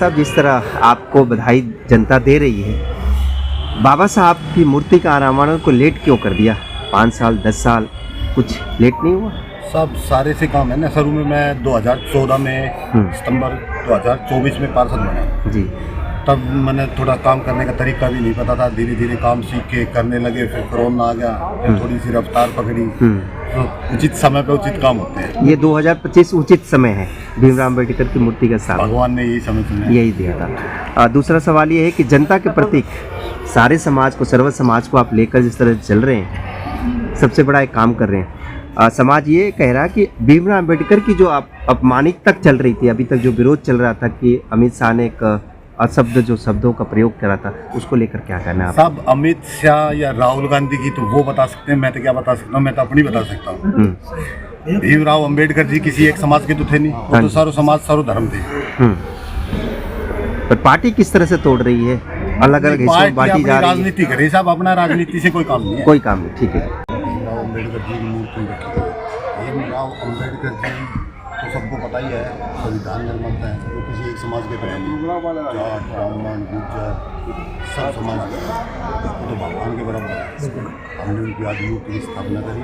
साहब, जिस तरह आपको बधाई जनता दे रही है, बाबा साहब की मूर्ति का अनावरण को लेट क्यों कर दिया? 5 साल 10 साल कुछ लेट नहीं हुआ? सब सारे से काम है ना। शुरू में मैं 2014 में सितंबर 2024 में पार्षद बना जी। तब मैंने थोड़ा काम करने का तरीका भी नहीं पता था। धीरे धीरे काम सीख के करने लगे। फिर कोरोना आ गया, फिर थोड़ी सी रफ्तार पकड़ी। तो उचित समय पे उचित काम होते हैं। ये 2025 उचित समय है भीमराव अम्बेडकर की मूर्ति का साल, भगवान ने यही समय चुना, यही दिया था। दूसरा सवाल ये है कि जनता के प्रतीक सारे समाज को, सर्व समाज को आप लेकर जिस तरह चल रहे हैं, सबसे बड़ा एक काम कर रहे हैं। समाज ये कह रहा है कि भीमराव अम्बेडकर की जो अपमानित तक चल रही थी, अभी तक जो विरोध चल रहा था कि अमित शाह ने एक अशब्द जो शब्दों का प्रयोग करा था, उसको लेकर क्या कहना है आप? सब अमित शाह या राहुल गांधी की तो वो बता सकते हैं, मैं तो क्या बता सकता हूँ। मैं तो अपनी बता सकता हूँ। भीमराव अम्बेडकर जी किसी एक समाज के तो थे नहीं, वो तो सर्व समाज सर्व धर्म थे। पर पार्टी किस तरह से तोड़ रही है, अलग अलग हिस्सों में बांटी जा रही है। राजनीति करे साहब, अपना राजनीति से कोई काम नहीं है। कोई काम नहीं, ठीक है। भीमराव अम्बेडकर जी की मूर्ति रखी है। भीमराव अम्बेडकर जी तो सबको पता ही है, संविधान निर्माता है। वो किसी एक समाज के थे नहीं, जाट ब्राह्मण गुर्जर सब समाज के, वो तो भगवान के बराबर है। हमने उनकी आज मूर्ति की स्थापना करी।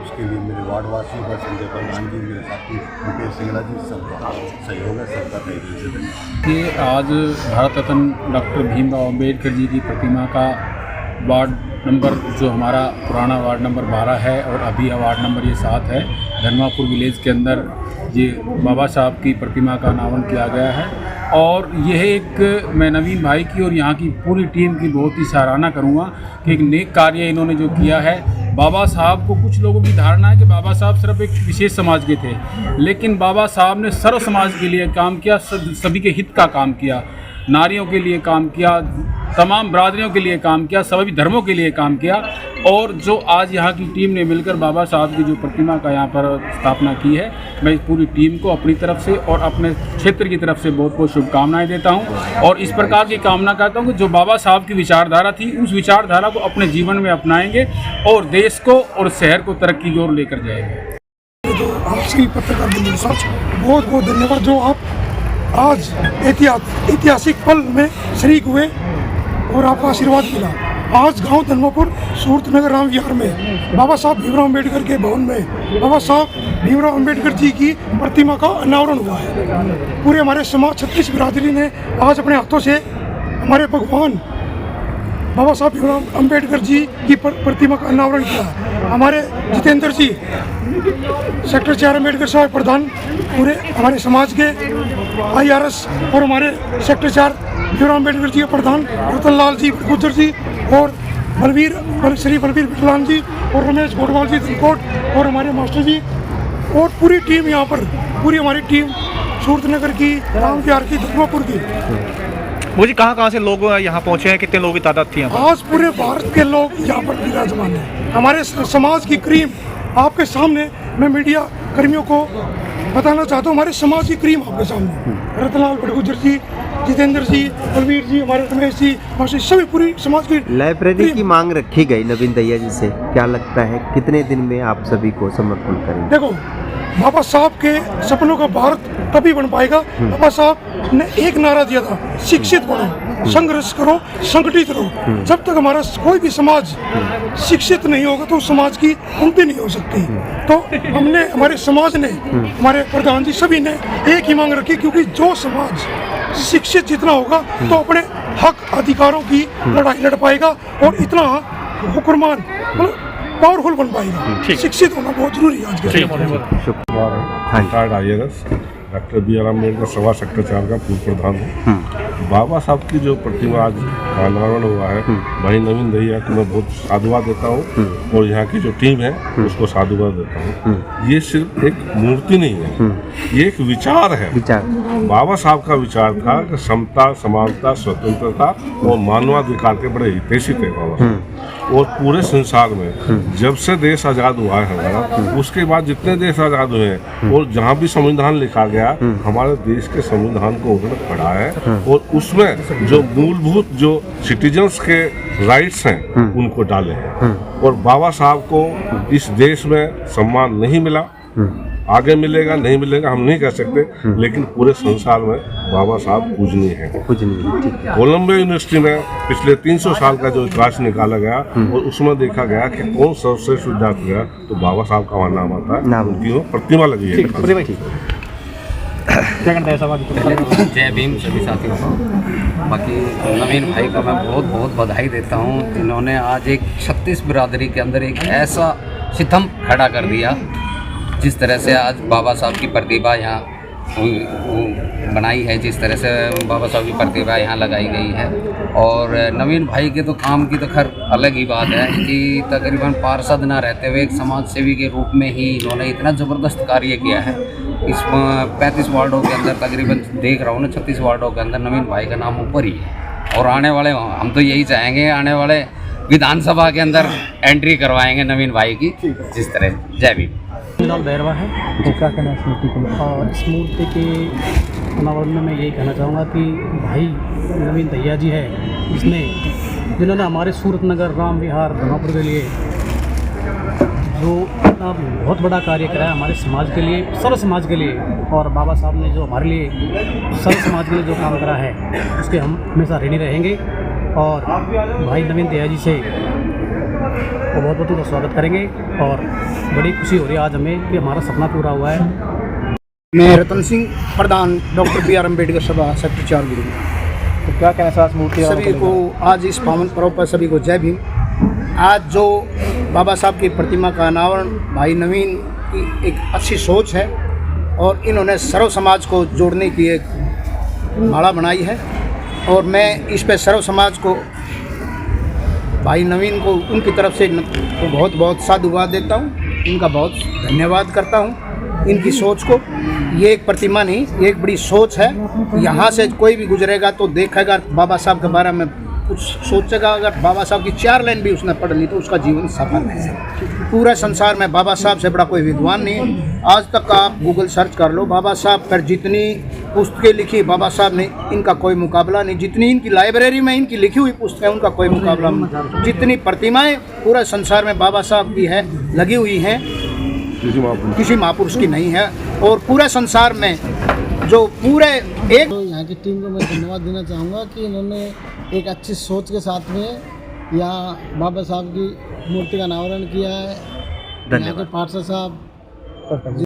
उसके लिए मेरे वार्डवासियों का, संजय प्रधान जी, मेरे साथी मुकेश सिंगला जी, सबका सहयोग है, सबका तय दिल से धन्यवाद। ये आज भारत रत्न डॉक्टर भीमराव अम्बेडकर जी की प्रतिमा का वार्ड नंबर, जो हमारा पुराना वार्ड नंबर 12 है और अभी वार्ड नंबर ये 7 है, धर्मापुर विलेज के अंदर ये बाबा साहब की प्रतिमा का अनावरण किया गया है। और यह एक, मैं नवीन भाई की और यहाँ की पूरी टीम की बहुत ही सराहना करूँगा कि एक नेक कार्य इन्होंने जो किया है। बाबा साहब को, कुछ लोगों की धारणा है कि बाबा साहब सिर्फ एक विशेष समाज के थे, लेकिन बाबा साहब ने सर्व समाज के लिए काम किया, सभी के हित का काम किया, नारियों के लिए काम किया, तमाम बरादरियों के लिए काम किया, सभी धर्मों के लिए काम किया। और जो आज यहाँ की टीम ने मिलकर बाबा साहब की जो प्रतिमा का यहाँ पर स्थापना की है, मैं इस पूरी टीम को अपनी तरफ से और अपने क्षेत्र की तरफ से बहुत बहुत शुभकामनाएं देता हूँ। और इस प्रकार की कामना करता हूँ कि जो बाबा साहब की विचारधारा थी, उस विचारधारा को अपने जीवन में अपनाएंगे और देश को और शहर को तरक्की की ओर लेकर जाएंगे। तो आपकी पत्रकार बंधु साहब बहुत बहुत धन्यवाद, जो आप आज ऐतिहासिक पल में शरीक हुए और आपका आशीर्वाद मिला। आज गांव धर्मापुर सूरतनगर राम विहार में बाबा साहब भीमराव अम्बेडकर के भवन में बाबा साहब भीमराव अम्बेडकर जी की प्रतिमा का अनावरण हुआ है। पूरे हमारे समाज 36 बिरादरी ने आज अपने हाथों से हमारे भगवान बाबा साहब भीमराव अम्बेडकर जी की प्रतिमा का अनावरण किया है। हमारे जितेंद्र जी, सेक्टर 4 अम्बेडकर साहब प्रधान, पूरे हमारे समाज के IRS, और हमारे सेक्टर 4 भीमराव अम्बेडकर जी के प्रधान रतनलाल जी गुज्जर जी, और श्री बलवीर बिटलान जी, और रमेश गोडवाल जी दिलकोट, और हमारे मास्टर जी, और पूरी टीम यहाँ पर, पूरी हमारी टीम सूरतनगर की, राम विहार की, धर्मापुर की। मुझे कहाँ से लोग यहाँ पहुँचे हैं, कितने लोगों की तादाद थी? आज पूरे भारत के लोग यहाँ पर विराजमान हैं। हमारे समाज की क्रीम आपके सामने, मैं मीडिया कर्मियों को बताना चाहता हूँ, हमारे समाज की क्रीम आपके सामने, रतनलाल गुज्जर जी, जितेंद्र जी, बलवीर जी, हमारे रमेश जी, सभी पूरी समाज की। लाइब्रेरी की मांग रखी गई नवीन दैया जी से, क्या लगता है कितने दिन में आप सभी को समर्पण करेंगे? देखो, बाबा साहब के सपनों का भारत तभी बन पाएगा। बाबा साहब ने एक नारा दिया था, शिक्षित बनो, संघर्ष करो, संगठित रहो। जब तक हमारा कोई भी समाज शिक्षित नहीं होगा तो समाज की उन्नति नहीं हो सकती। तो हमने, हमारे समाज ने, हमारे प्रधान जी, सभी ने एक ही मांग रखी, क्योंकि जो समाज शिक्षित जितना होगा तो अपने हक अधिकारों की लड़ाई लड़ पाएगा और इतना हुक्मरान, पावरफुल बन पाएगा। शिक्षित होना बहुत जरूरी है आज के समय। डॉक्टर BR अम्बेडकर सभा सेक्टर 4 का पूर्व प्रधान हूँ। बाबा साहब की जो प्रतिमा आज का अनावरण हुआ है, भाई नवीन दैया को मैं बहुत साधुवाद देता हूँ और यहाँ की जो टीम है उसको साधुवाद देता हूँ। ये सिर्फ एक मूर्ति नहीं है, ये एक विचार है। बाबा साहब का विचार था कि समता, समानता, स्वतंत्रता और मानवाधिकार के बड़े हितैषी थे बाबा साहब। और पूरे संसार में जब से देश आज़ाद हुआ है हमारा, उसके बाद जितने देश आज़ाद हुए हैं और जहाँ भी संविधान लिखा गया, हमारे देश के संविधान को उन्होंने पढ़ा है और उसमें जो मूलभूत जो सिटीजन्स के राइट्स हैं उनको डाले हैं। और बाबा साहब को इस देश में सम्मान नहीं मिला, आगे मिलेगा नहीं मिलेगा हम नहीं कह सकते, लेकिन पूरे संसार में बाबा साहब पूजनीय है। पूजनीय, ठीक है। कोलंबिया यूनिवर्सिटी में पिछले 300 साल का जो इतिहास निकाला गया और उसमें देखा गया कि कौन सर्वश्रेष्ठ विद्यार्थी गया, तो बाबा साहब का वहाँ नाम आता है, नाम। उनकी वो प्रतिमा लगी है। पूरे भाई ठीक है। क्या कहना है सवाल? जय भीम सभी साथियों को। बाकी नवीन भाई का मैं बहुत बहुत बधाई देता हूँ, इन्होंने आज एक 36 बिरादरी के अंदर एक ऐसा सितम खड़ा कर दिया, जिस तरह से आज बाबा साहब की प्रतिभा यहाँ बनाई है, जिस तरह से बाबा साहब की प्रतिभा यहाँ लगाई गई है। और नवीन भाई के तो काम की तो खैर अलग ही बात है कि तकरीबन पार्षद ना रहते हुए एक समाज सेवी के रूप में ही इन्होंने इतना ज़बरदस्त कार्य किया है। इस 35 वार्डों के अंदर तकरीबन देख रहा हूँ ना, 36 वार्डों के अंदर नवीन भाई का नाम ऊपर ही है। और आने वाले हम तो यही चाहेंगे, आने वाले विधानसभा के अंदर एंट्री करवाएंगे नवीन भाई की, जिस तरह। जय भीम। लाल बैरवा है। जी, क्या कहना है इस मूर्ति को? और इस मूर्ति के अनावरण में मैं यही कहना चाहूँगा कि भाई नवीन दहिया जी है, जिन्होंने हमारे सूरत नगर राम विहार धर्मापुर के लिए जो बहुत बड़ा कार्य करा है हमारे समाज के लिए, सर्व समाज के लिए। और बाबा साहब ने जो हमारे लिए सर्व समाज के लिए जो काम करा है, उसके हम हमेशा ऋणी रहेंगे। और भाई नवीन दहिया जी से वो बहुत बहुत उनका स्वागत करेंगे। और बड़ी खुशी हो रही है आज हमें कि हमारा सपना पूरा हुआ है। मैं रतन सिंह, प्रधान डॉक्टर बी आर अम्बेडकर सभा सेक्टर 4 गुरु। तो क्या कहना है इस मूर्ति? सभी को आज इस पावन पर्व पर सभी को जय भीम। आज जो बाबा साहब की प्रतिमा का अनावरण, भाई नवीन की एक अच्छी सोच है और इन्होंने सर्व समाज को जोड़ने की एक माला बनाई है। और मैं इस पे सर्व समाज को, भाई नवीन को, उनकी तरफ से तो बहुत बहुत साधुवाद देता हूँ, इनका बहुत धन्यवाद करता हूँ। इनकी सोच को, ये एक प्रतिमा नहीं, ये एक बड़ी सोच है। यहाँ से कोई भी गुजरेगा तो देखेगा बाबा साहब के बारे में, कुछ सोचेगा। अगर बाबा साहब की 4 लाइन भी उसने पढ़ ली तो उसका जीवन सफल है। पूरे संसार में बाबा साहब से बड़ा कोई विद्वान नहीं है। आज तक आप गूगल सर्च कर लो, बाबा साहब पर जितनी पुस्तकें लिखी बाबा साहब ने, इनका कोई मुकाबला नहीं। जितनी इनकी लाइब्रेरी में इनकी लिखी हुई पुस्तकें, उनका कोई मुकाबला नहीं। जितनी प्रतिमाएं पूरे संसार में बाबा साहब की है, लगी हुई हैं, किसी महापुरुष की नहीं है। और पूरे संसार में जो पूरे एक, तो यहाँ की टीम को मैं धन्यवाद देना चाहूँगा कि इन्होंने एक अच्छी सोच के साथ में यहाँ बाबा साहब की मूर्ति का अनावरण किया है। यहाँ के पार्षद साहब